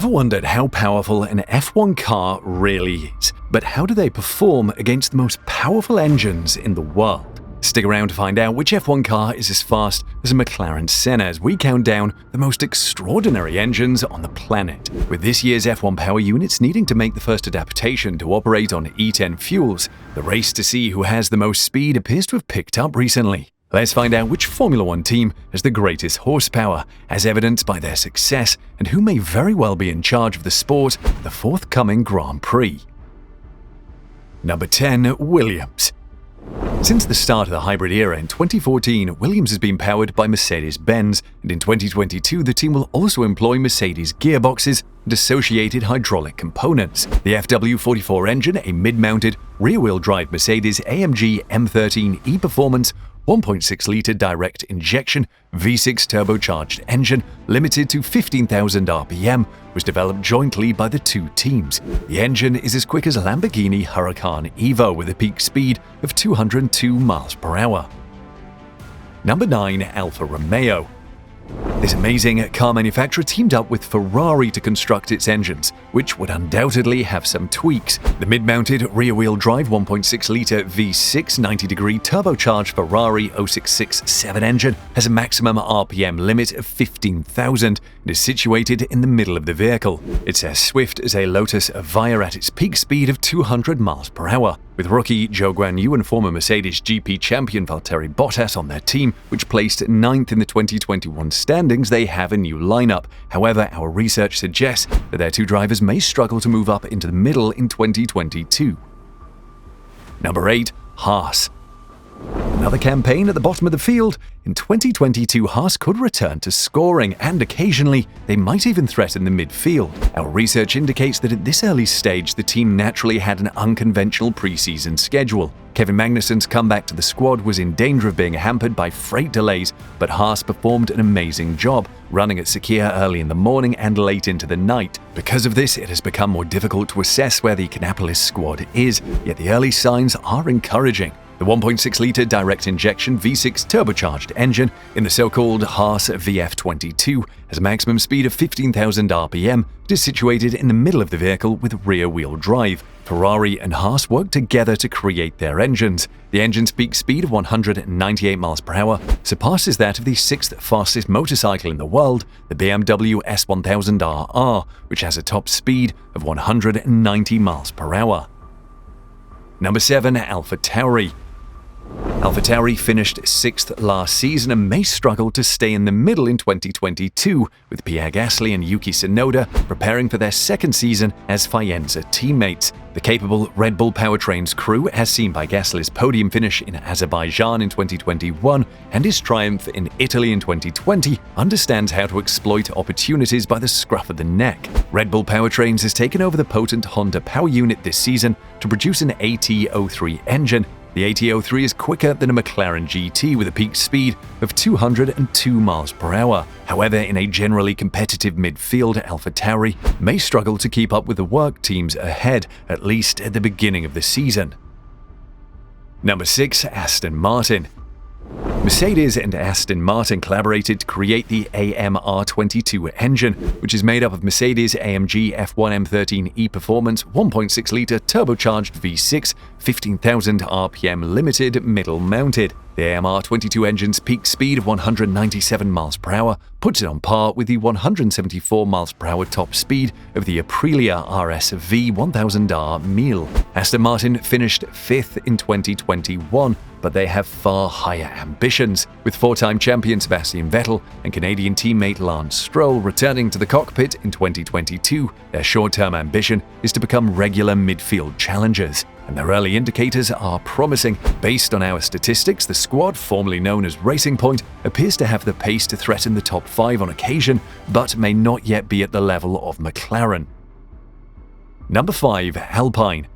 Ever wondered how powerful an F1 car really is? But how do they perform against the most powerful engines in the world? Stick around to find out which F1 car is as fast as a McLaren Senna as we count down the most extraordinary engines on the planet. With this year's F1 power units needing to make the first adaptation to operate on E10 fuels, the race to see who has the most speed appears to have picked up recently. Let's find out which Formula One team has the greatest horsepower, as evidenced by their success, and who may very well be in charge of the sport at the forthcoming Grand Prix. Number 10. Williams. Since the start of the hybrid era in 2014, Williams has been powered by Mercedes-Benz, and in 2022 the team will also employ Mercedes gearboxes and associated hydraulic components. The FW44 engine, a mid-mounted, rear-wheel drive Mercedes AMG M13 E-Performance 1.6-litre direct injection V6 turbocharged engine, limited to 15,000 RPM, was developed jointly by the two teams. The engine is as quick as a Lamborghini Huracan Evo with a peak speed of 202 mph. Number 9. Alfa Romeo. This amazing car manufacturer teamed up with Ferrari to construct its engines, which would undoubtedly have some tweaks. The mid-mounted rear-wheel drive 1.6-litre V6 90-degree turbocharged Ferrari 0667 engine has a maximum RPM limit of 15,000 and is situated in the middle of the vehicle. It's as swift as a Lotus Evija at its peak speed of 200 mph. With rookie Zhou Guanyu and former Mercedes GP champion Valtteri Bottas on their team, which placed 9th in the 2021 standings, they have a new lineup. However, our research suggests that their two drivers may struggle to move up into the middle in 2022. Number 8. Haas. Another campaign at the bottom of the field. In 2022, Haas could return to scoring, and occasionally, they might even threaten the midfield. Our research indicates that at this early stage, the team naturally had an unconventional preseason schedule. Kevin Magnussen's comeback to the squad was in danger of being hampered by freight delays, but Haas performed an amazing job, running at Sakhir early in the morning and late into the night. Because of this, it has become more difficult to assess where the Indianapolis squad is, yet the early signs are encouraging. The 1.6-litre direct injection V6 turbocharged engine in the so-called Haas VF-22 has a maximum speed of 15,000 RPM. It is situated in the middle of the vehicle with rear-wheel drive. Ferrari and Haas worked together to create their engines. The engine's peak speed of 198 mph surpasses that of the 6th fastest motorcycle in the world, the BMW S1000RR, which has a top speed of 190 mph. Number 7. AlphaTauri. AlphaTauri finished 6th last season and may struggle to stay in the middle in 2022, with Pierre Gasly and Yuki Tsunoda preparing for their second season as Faenza teammates. The capable Red Bull powertrain's crew, as seen by Gasly's podium finish in Azerbaijan in 2021 and his triumph in Italy in 2020, understands how to exploit opportunities by the scruff of the neck. Red Bull Powertrains has taken over the potent Honda power unit this season to produce an AT-03 engine. The AT-03 is quicker than a McLaren GT with a peak speed of 202 mph. However, in a generally competitive midfield, AlphaTauri may struggle to keep up with the work teams ahead, at least at the beginning of the season. Number 6. Aston Martin. Mercedes and Aston Martin collaborated to create the AMR22 engine, which is made up of Mercedes AMG F1 E-Performance 1.6-litre turbocharged V6 15,000 RPM limited middle mounted. The AMR22 engine's peak speed of 197 mph puts it on par with the 174 mph top speed of the Aprilia RS V1000R Mille. Aston Martin finished 5th in 2021, but they have far higher ambitions. With four-time champion Sebastian Vettel and Canadian teammate Lance Stroll returning to the cockpit in 2022, their short-term ambition is to become regular midfield challengers. And their early indicators are promising. Based on our statistics, the squad, formerly known as Racing Point, appears to have the pace to threaten the top 5 on occasion, but may not yet be at the level of McLaren. Number 5. Alpine.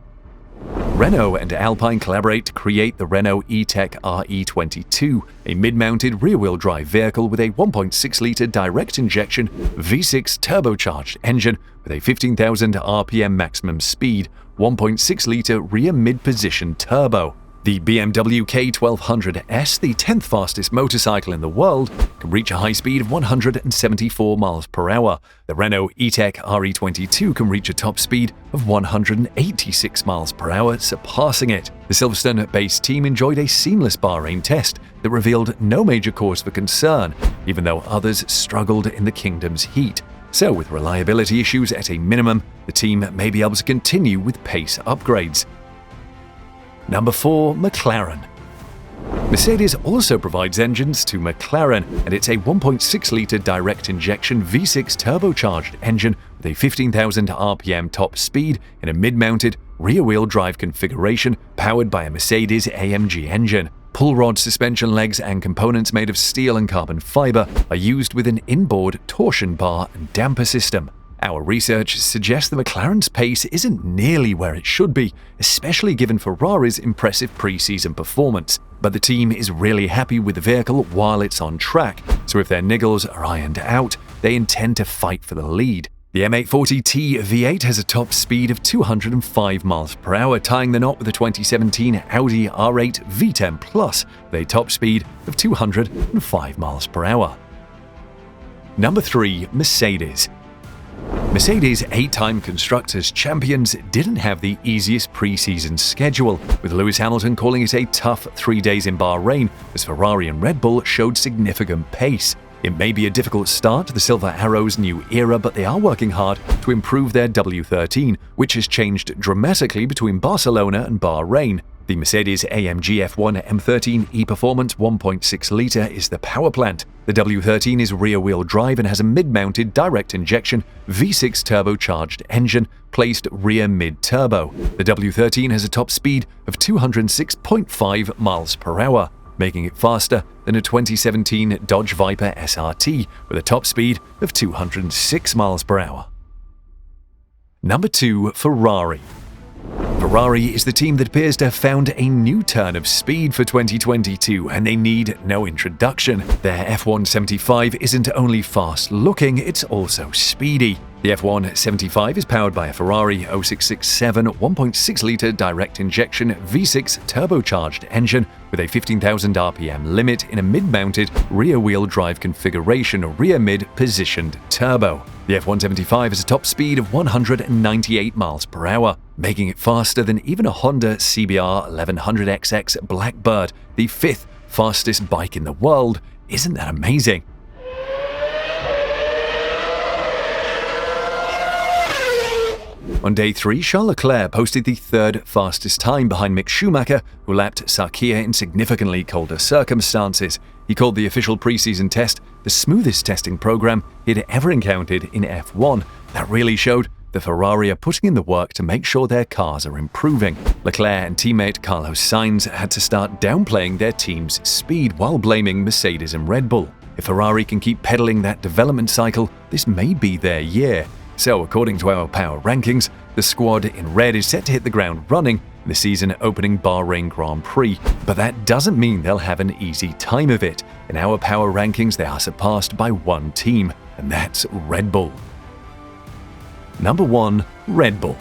Renault and Alpine collaborate to create the Renault E-Tech RE22, a mid-mounted rear-wheel drive vehicle with a 1.6-litre direct injection V6 turbocharged engine with a 15,000 RPM maximum speed, 1.6-litre rear mid-position turbo. The BMW K1200S, the 10th fastest motorcycle in the world, can reach a high speed of 174 miles per hour. The Renault E-Tech RE22 can reach a top speed of 186 miles per hour, surpassing it. The Silverstone-based team enjoyed a seamless Bahrain test that revealed no major cause for concern, even though others struggled in the kingdom's heat. So, with reliability issues at a minimum, the team may be able to continue with pace upgrades. Number 4. McLaren. Mercedes also provides engines to McLaren, and it's a 1.6-litre direct-injection V6 turbocharged engine with a 15,000 RPM top speed in a mid-mounted rear-wheel drive configuration powered by a Mercedes AMG engine. Pull rod suspension legs and components made of steel and carbon fiber are used with an inboard torsion bar and damper system. Our research suggests that McLaren's pace isn't nearly where it should be, especially given Ferrari's impressive pre-season performance. But the team is really happy with the vehicle while it's on track, so if their niggles are ironed out, they intend to fight for the lead. The M840T V8 has a top speed of 205 miles per hour, tying the knot with the 2017 Audi R8 V10 Plus with a top speed of 205 miles per hour. Number 3. Mercedes. Mercedes' 8-time Constructors' champions didn't have the easiest pre-season schedule, with Lewis Hamilton calling it a tough 3 days in Bahrain as Ferrari and Red Bull showed significant pace. It may be a difficult start to the Silver Arrow's new era, but they are working hard to improve their W13, which has changed dramatically between Barcelona and Bahrain. The Mercedes-AMG F1 M13 E-Performance 1.6-litre is the power plant. The W13 is rear-wheel drive and has a mid-mounted direct-injection V6 turbocharged engine placed rear mid-turbo. The W13 has a top speed of 206.5 miles per hour, making it faster than a 2017 Dodge Viper SRT with a top speed of 206 miles per hour. Number 2. Ferrari. Ferrari is the team that appears to have found a new turn of speed for 2022, and they need no introduction. Their F175 isn't only fast-looking, it's also speedy. The F175 is powered by a Ferrari 0667 1.6-litre direct-injection V6 turbocharged engine with a 15,000 RPM limit in a mid-mounted rear-wheel drive configuration, rear mid-positioned turbo. The F175 has a top speed of 198 miles per hour, making it faster than even a Honda CBR 1100XX Blackbird, the 5th fastest bike in the world. Isn't that amazing? On day 3, Charles Leclerc posted the 3rd fastest time behind Mick Schumacher, who lapped Sarkia in significantly colder circumstances. He called the official preseason test the smoothest testing program he had ever encountered in F1. That really showed the Ferrari are putting in the work to make sure their cars are improving. Leclerc and teammate Carlos Sainz had to start downplaying their team's speed while blaming Mercedes and Red Bull. If Ferrari can keep pedaling that development cycle, this may be their year. So, according to our power rankings, the squad in red is set to hit the ground running in the season-opening Bahrain Grand Prix, but that doesn't mean they'll have an easy time of it. In our power rankings, they are surpassed by one team, and that's Red Bull. Number 1. Red Bull.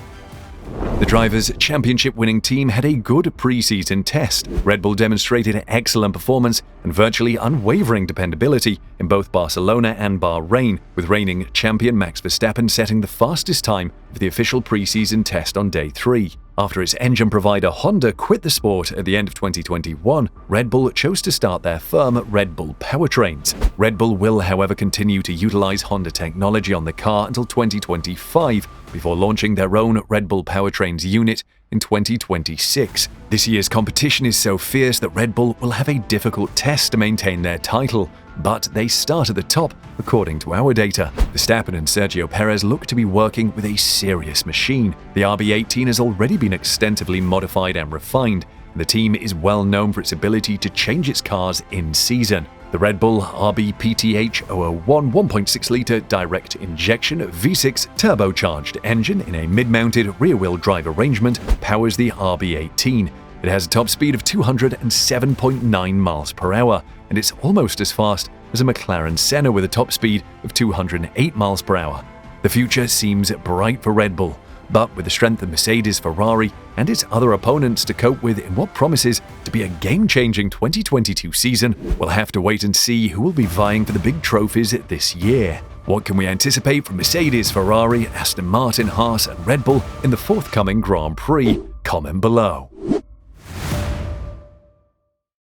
The Drivers' Championship-winning team had a good pre-season test. Red Bull demonstrated excellent performance and virtually unwavering dependability in both Barcelona and Bahrain, with reigning champion Max Verstappen setting the fastest time of the official pre-season test on day 3. After its engine provider Honda quit the sport at the end of 2021, Red Bull chose to start their firm Red Bull powertrains. Red Bull will, however, continue to utilize Honda technology on the car until 2025, before launching their own Red Bull powertrains unit in 2026. This year's competition is so fierce that Red Bull will have a difficult test to maintain their title, but they start at the top, according to our data. Verstappen and Sergio Perez look to be working with a serious machine. The RB18 has already been extensively modified and refined, and the team is well known for its ability to change its cars in season. The Red Bull RB18 1.6-litre direct injection V6 turbocharged engine in a mid-mounted rear-wheel drive arrangement powers the RB18. It has a top speed of 207.9 miles per hour, and it's almost as fast as a McLaren Senna with a top speed of 208 miles per hour. The future seems bright for Red Bull. But with the strength of Mercedes, Ferrari, and its other opponents to cope with in what promises to be a game-changing 2022 season, we'll have to wait and see who will be vying for the big trophies this year. What can we anticipate from Mercedes, Ferrari, Aston Martin, Haas, and Red Bull in the forthcoming Grand Prix? Comment below.